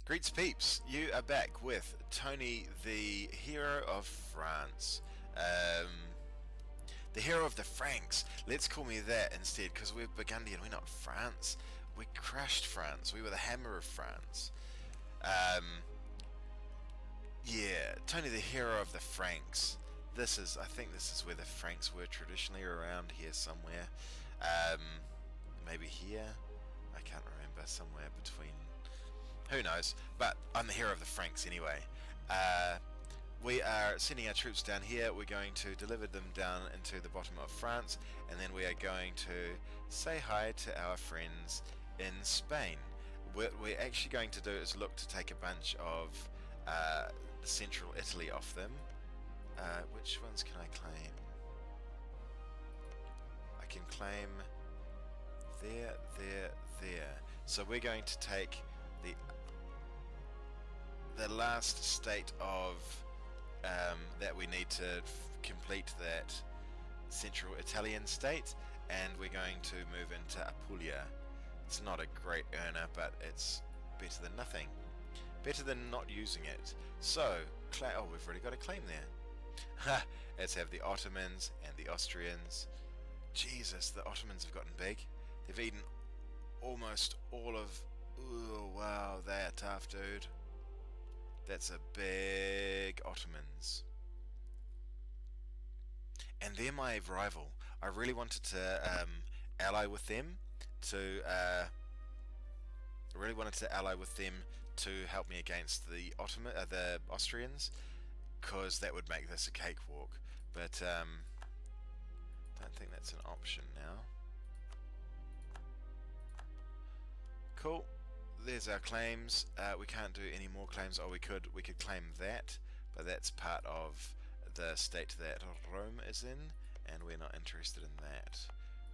Greets peeps, you are back with Tony, the hero of France. The hero of the Franks. Let's call me that instead, because we're Burgundian, we're not France. We crushed France. We were the hammer of France. Yeah, Tony, the hero of the Franks. I think this is where the Franks were traditionally, around here somewhere. Maybe here? I can't remember, somewhere between... Who knows? But I'm the hero of the Franks anyway. We are sending our troops down here. We're going to deliver them down into the bottom of France, and then we are going to say hi to our friends in Spain. What we're actually going to do is look to take a bunch of central Italy off them. Which ones can I claim? I can claim there. So we're going to take the last state of that we need to complete that central Italian state, and we're going to move into Apulia. It's not a great earner, but it's better than nothing. Better than not using it. So, oh, we've already got a claim there. Let's have the Ottomans and the Austrians. Jesus, the Ottomans have gotten big. They've eaten almost all of... Ooh, wow, they are tough, dude. That's a big Ottomans. And they're my rival. I really wanted to ally with them to help me against the the Austrians, because that would make this a cakewalk. But don't think that's an option now. Cool. There's our claims. We can't do any more claims. Oh, we could claim that, but that's part of the state that Rome is in, and we're not interested in that,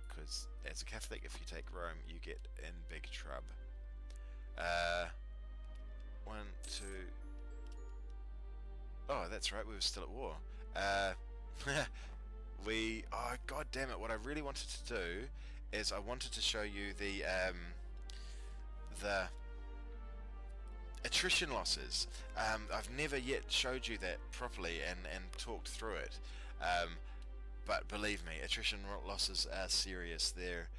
because as a Catholic, if you take Rome, you get in big trouble. 1, 2. Oh, that's right. We were still at war. Oh, god damn it! What I really wanted to do is I wanted to show you the attrition losses. I've never yet showed you that properly and talked through it. But believe me, attrition losses are serious. They're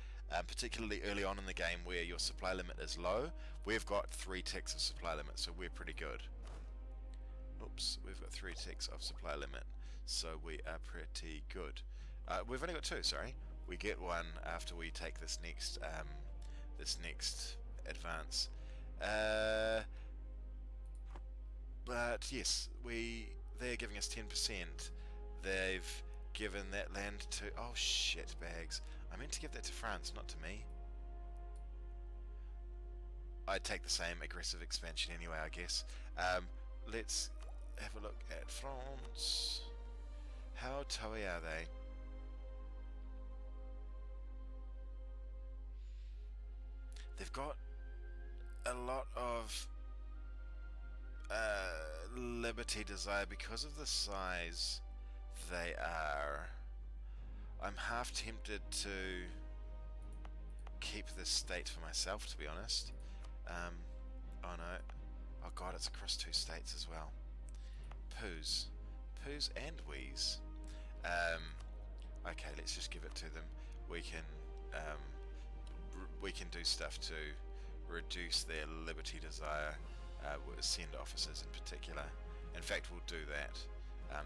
particularly early on in the game where your supply limit is low. We've got 3 ticks of supply limit, so we're pretty good. Oops, we've got 3 ticks of supply limit, so we are pretty good. We've only got 2, sorry. We get 1 after we take this next advance. But yes, they're giving us 10%. They've given that land to... Oh shit bags. I meant to give that to France, not to me. I'd take the same aggressive expansion anyway, I guess. Let's have a look at France. How towy are they? They've got a lot of liberty desire because of the size they are. I'm half tempted to keep this state for myself, to be honest. Oh no. Oh god, it's across 2 states as well. Poos and Wheeze. Okay, let's just give it to them. We can do stuff to reduce their liberty desire. Send officers in particular. In fact, we'll do that.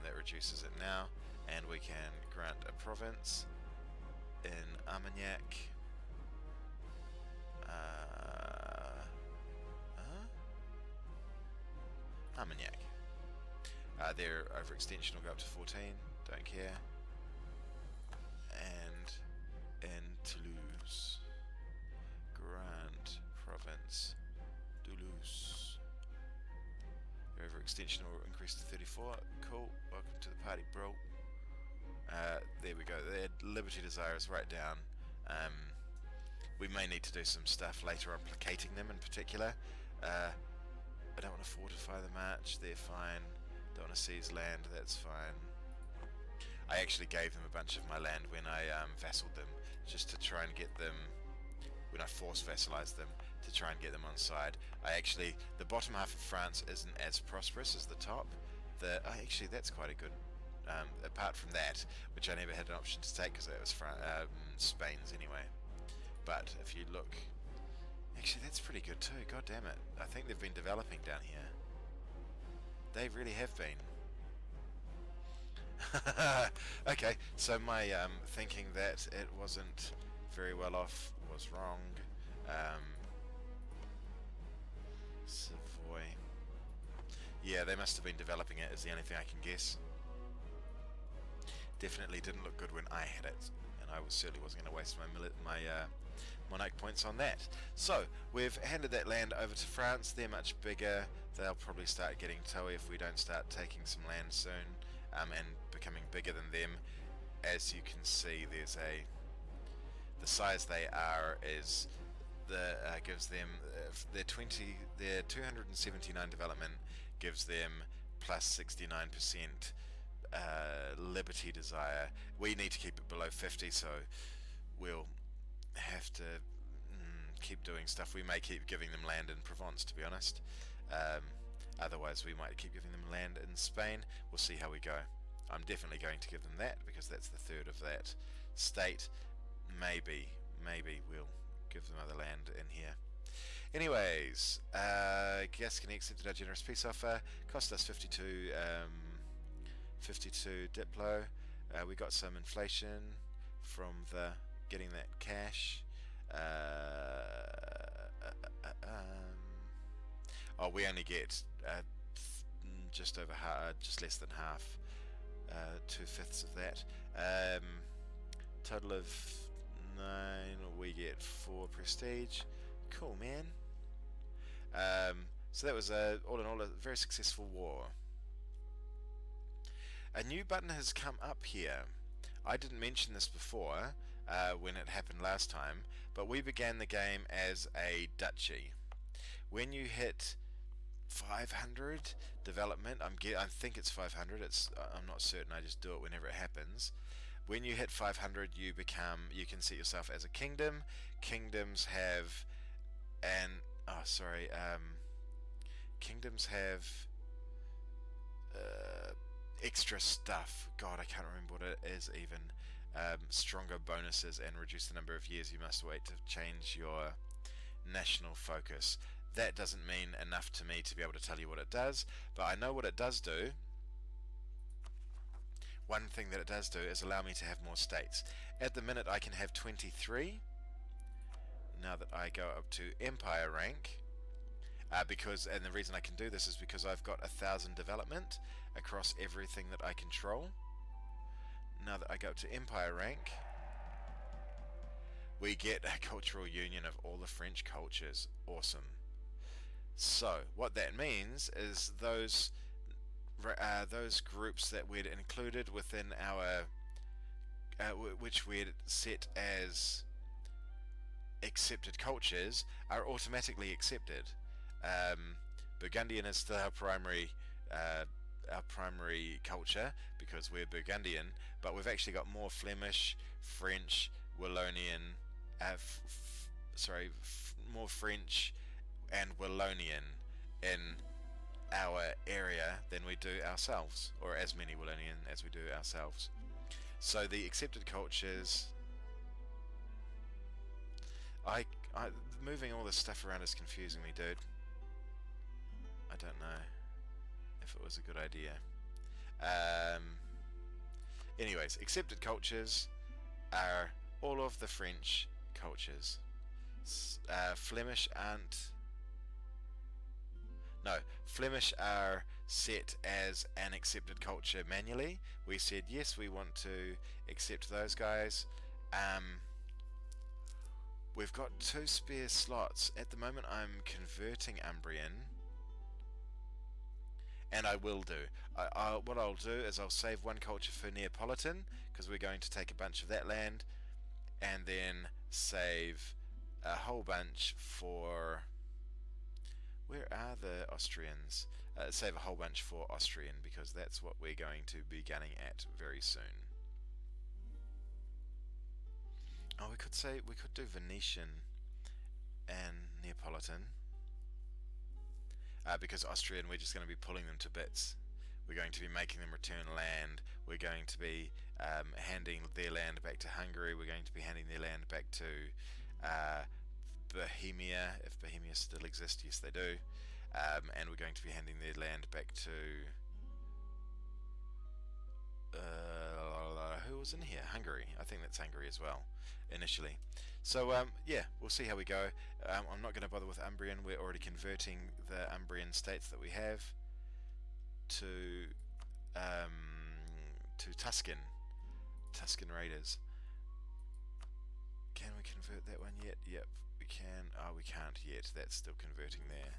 That reduces it now, and we can grant a province in Armagnac. Armagnac. Their overextension will go up to 14. Don't care. And in Toulouse, grant province Toulouse. Your overextension will increase to 34. Cool. Welcome to the party, bro. There we go. Their liberty desire is right down. We may need to do some stuff later on, placating them in particular. I don't want to fortify the march. They're fine. Don't want to seize land. That's fine. I actually gave them a bunch of my land when I vassaled them, just to try and get them, when I force vassalized them, to try and get them on side. The bottom half of France isn't as prosperous as the top. Actually, that's quite a good. Apart from that, which I never had an option to take because that was Spain's anyway. But if you look, actually, that's pretty good too. God damn it! I think they've been developing down here. They really have been. Okay, so my thinking that it wasn't very well off was wrong. Savoy. Yeah, they must have been developing it, is the only thing I can guess. Definitely didn't look good when I had it, and I certainly wasn't going to waste my monarch points on that. So, we've handed that land over to France. They're much bigger. They'll probably start getting toey if we don't start taking some land soon, and becoming bigger than them. As you can see, the size they are is gives them their 279 development gives them plus 69% liberty desire. We need to keep it below 50, so we'll have to keep doing stuff. We may keep giving them land in Provence, to be honest. Otherwise we might keep giving them land in Spain. We'll see how we go. I'm definitely going to give them that because that's the third of that state. Maybe we'll give them other land in here. Anyways, Gascony accepted our generous peace offer. Cost us 52 Diplo. We got some inflation from getting that cash. We only get just less than half, 2/5 of that. Total of 9. We get 4 prestige. Cool, man. So that was all in all a very successful war. A new button has come up here. I didn't mention this before when it happened last time, but we began the game as a duchy. When you hit 500 development, I think it's 500. I'm not certain. I just do it whenever it happens. When you hit 500, you can set yourself as a kingdom. Kingdoms have kingdoms have extra stuff. God, I can't remember what it is even. Stronger bonuses and reduce the number of years you must wait to change your national focus. That doesn't mean enough to me to be able to tell you what it does, but I know what it does do. One thing that it does do is allow me to have more states. At the minute I can have 23. Now that I go up to Empire rank, and the reason I can do this is because I've got 1,000 development across everything that I control. Now that I go up to Empire rank, we get a cultural union of all the French cultures. Awesome. So what that means is those groups that we'd included within our which we'd set as accepted cultures are automatically accepted. Burgundian is still our primary culture because we're Burgundian, but we've actually got more Flemish, French, Wallonian, more French and Wallonian in our area than we do ourselves, or as many Wallonian as we do ourselves. So the accepted cultures, moving all this stuff around is confusing me, dude. I don't know if it was a good idea. Anyways, accepted cultures are all of the French cultures. Flemish aren't. No, Flemish are set as an accepted culture manually. We said yes, we want to accept those guys. We've got 2 spare slots. At the moment I'm converting Umbrian, and I will do. What I'll do is I'll save 1 culture for Neapolitan, because we're going to take a bunch of that land, and then save a whole bunch for... Where are the Austrians? Save a whole bunch for Austrian, because that's what we're going to be gunning at very soon. Oh, we could do Venetian and Neapolitan. Because Austrian, we're just going to be pulling them to bits. We're going to be making them return land. We're going to be handing their land back to Hungary. We're going to be handing their land back to Bohemia, if Bohemia still exists. Yes, they do. And we're going to be handing their land back to who was in here? Hungary. I think that's Hungary as well, initially. So yeah, we'll see how we go. I'm not going to bother with Umbrian. We're already converting the Umbrian states that we have to Tuscan Raiders. Can we convert that one yet? Yep, we can. Oh, we can't yet. That's still converting there.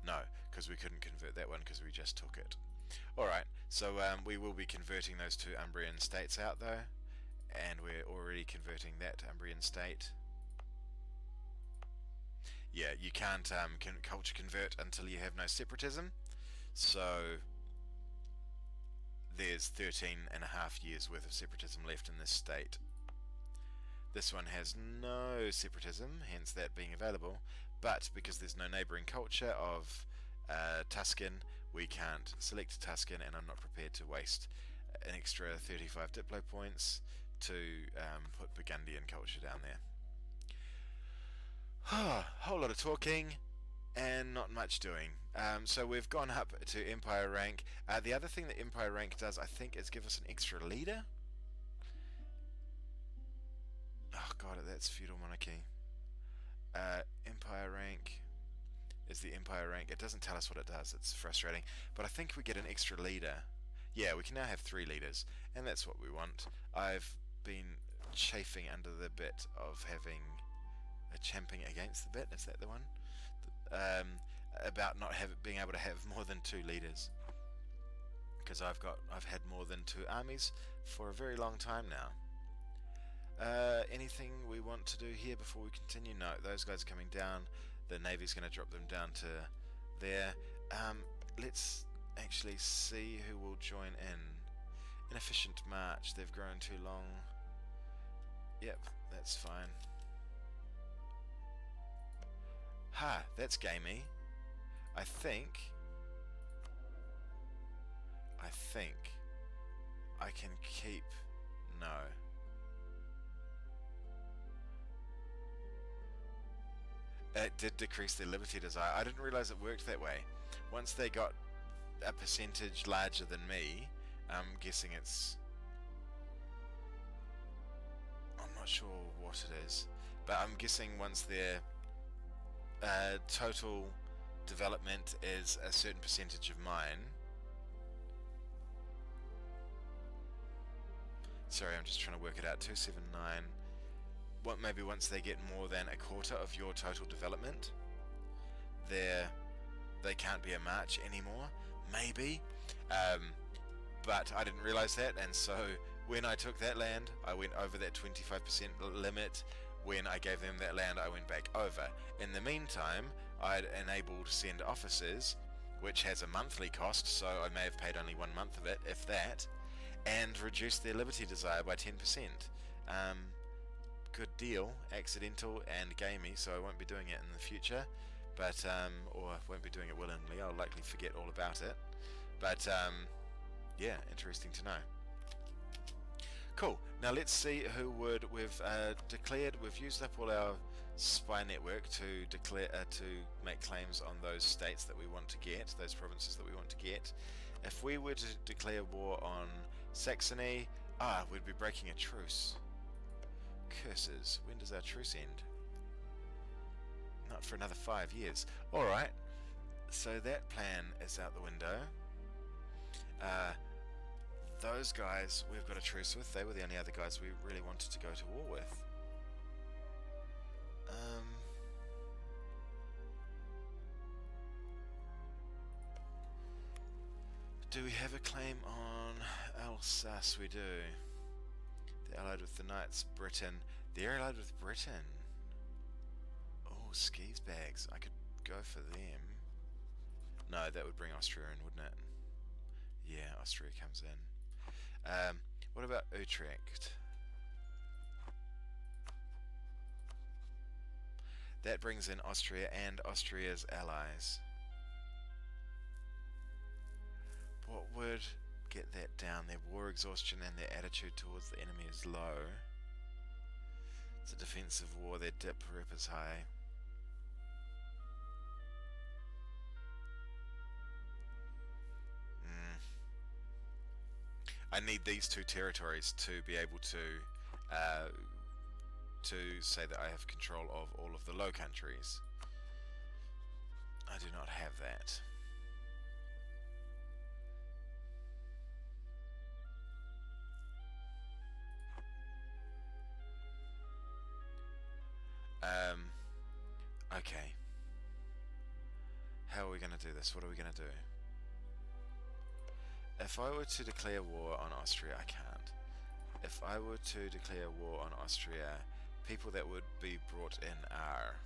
No, because we couldn't convert that one because we just took it. Alright, so we will be converting those two Umbrian states out though, and we're already converting that Umbrian state. Yeah, you can't culture convert until you have no separatism, so there's 13.5 years worth of separatism left in this state. This one has no separatism, hence that being available, but because there's no neighbouring culture of Tuscan, we can't select Tuscan, and I'm not prepared to waste an extra 35 Diplo points to put Burgundian culture down there. Whole lot of talking and not much doing. So we've gone up to Empire rank. The other thing that Empire rank does, I think, is give us an extra leader. Oh god, that's feudal monarchy. Empire rank is the Empire rank. It doesn't tell us what it does. It's frustrating. But I think we get an extra leader. Yeah, we can now have 3 leaders, and that's what we want. I've been chafing under the bit of having a champing against the bit. Is that the one? About not being able to have more than 2 leaders, because I've had more than 2 armies for a very long time now. Anything we want to do here before we continue? No, those guys are coming down. The Navy's going to drop them down to there. Let's actually see who will join in. Inefficient march. They've grown too long. Yep, that's fine. Ha, that's gamey. I think I can keep... No. It did decrease their liberty desire. I didn't realize it worked that way. Once they got a percentage larger than me, I'm guessing it's... I'm not sure what it is, but I'm guessing once their total development is a certain percentage of mine... Sorry, I'm just trying to work it out. 279... maybe once they get more than a quarter of your total development, they can't be a march anymore. Maybe, but I didn't realize that, and so when I took that land, I went over that 25% limit. When I gave them that land, I went back over. In the meantime, I'd enabled send officers, which has a monthly cost, so I may have paid only 1 month of it, if that, and reduced their liberty desire by 10%. Good deal, accidental and gamey, so I won't be doing it in the future, but or I won't be doing it willingly. I'll likely forget all about it, but yeah, interesting to know. Cool. Now let's see who we've declared. We've used up all our spy network to declare to make claims on those states that we want to get, those provinces that we want to get. If we were to declare war on Saxony, we'd be breaking a truce. Curses. When does our truce end? Not for another 5 years. Alright, so that plan is out the window. Those guys we've got a truce with. They were the only other guys we really wanted to go to war with. Do we have a claim on Alsace? We do. They're allied with the Knights. Britain. They're allied with Britain. Oh, skis bags. I could go for them. No, that would bring Austria in, wouldn't it? Yeah, Austria comes in. What about Utrecht? That brings in Austria and Austria's allies. What would get that down? Their war exhaustion and their attitude towards the enemy is low. It's a defensive war, their dip rep is high. I need these two territories to be able to say that I have control of all of the Low Countries. I do not have that. Okay. How are we going to do this? What are we going to do? If I were to declare war on Austria, I can't. If I were to declare war on Austria, people that would be brought in are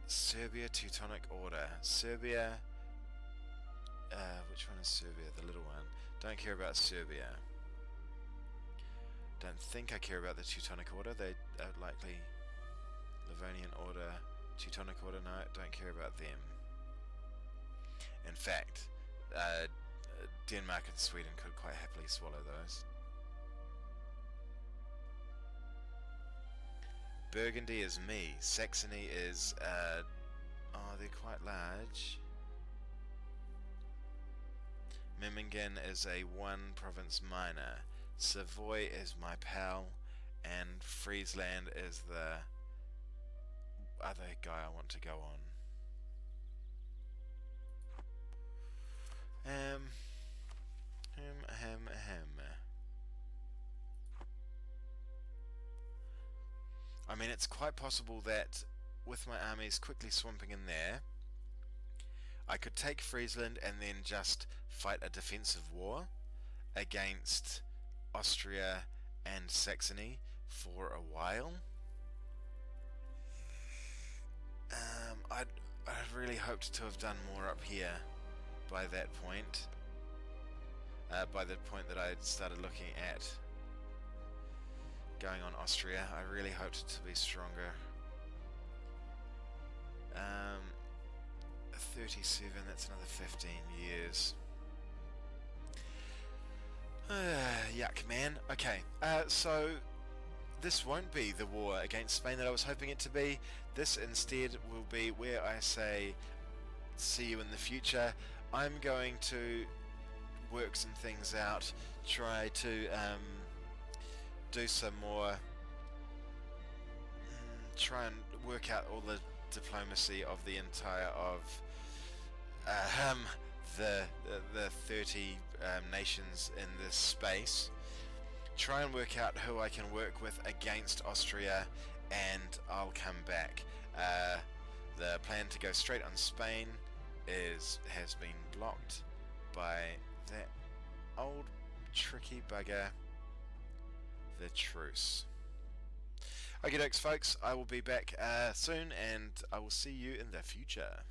Serbia, Teutonic Order. Serbia, which one is Serbia? The little one. Don't care about Serbia. Don't think I care about the Teutonic Order. They are likely Livonian Order, Teutonic Order. No, don't care about them. In fact, Denmark and Sweden could quite happily swallow those. Burgundy is me. Saxony is, oh, they're quite large. Memmingen is a one province minor. Savoy is my pal, and Friesland is the other guy I want to go on. I mean, it's quite possible that with my armies quickly swamping in there, I could take Friesland and then just fight a defensive war against Austria and Saxony for a while. I'd really hoped to have done more up here by that point. By the point that I started looking at going on Austria, I really hoped to be stronger. 37, that's another 15 years. Yuck, man. Okay, so this won't be the war against Spain that I was hoping it to be. This instead will be where I say, see you in the future. I'm going to work some things out, try to do some more, try and work out all the diplomacy of the entire of the 30 nations in this space. Try and work out who I can work with against Austria, and I'll come back. The plan to go straight on Spain has been blocked by that old tricky bugger, the truce. Okie dokes folks, I will be back soon, and I will see you in the future.